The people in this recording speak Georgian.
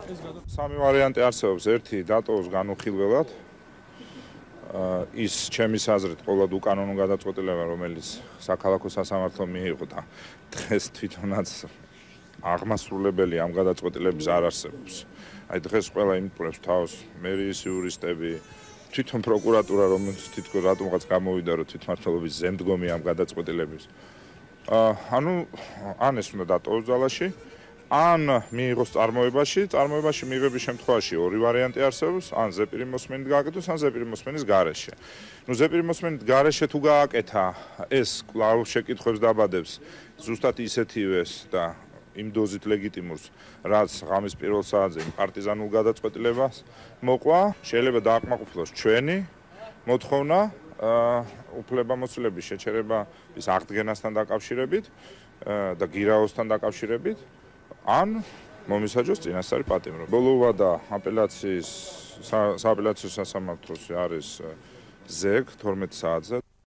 Სამი ვარიანტი არსებობს. ერთი დატოვოს განუხილველად. ის ჩემის აზრით ყოველად უკანონო გადაწყვეტილება, რომელიც საქალაქო სასამართლომ მიიღო და დღეს თვითონაც აღმასრულებელი ამ გადაწყვეტილების არ არსებობს. Აი დღეს ყველა იმპრეს თავს მერიის იურისტები, თვითონ პროკურატურა, რომელიც თითქოს რატომღაც გამოვიდა, რომ თვითმმართველობის ზემდგომი ამ გადაწყვეტილების. ანუ ან ეს უნდა დატოვოს ძალაში, ან მიიღოს წარმოებაში მიიღების შემთხვევაში ორი ვარიანტი არსებობს, ან ზეპირი მოსმენით გააკეთოს, ან ზეპირი მოსმენის გარეშე. ზეპირი მოსმენით გარეშე თუ გააკეთა, ეს კვლავ შეკითხვებს დაბადებს ზუსტად ისეთივეს და იმ დოზით ლეგიტიმურს, რაც ღამის პირველ საათზე პარტიზანულ გადაწყვეტილებას მოყვა, შეიძლება დააკმაყოფილოს ჩვენი მოთხოვნა უფლებამოსილების შეჩერება ის აღდგენასთან დაკავშირებით და გირაოსთან დაკავშირებით, ან მომისაჯოს წინასწარი პატიმრობა. ბოლო ვადა აპელაციის სააპელაციო სასამართლოში არის ზეგ 12 საათზე.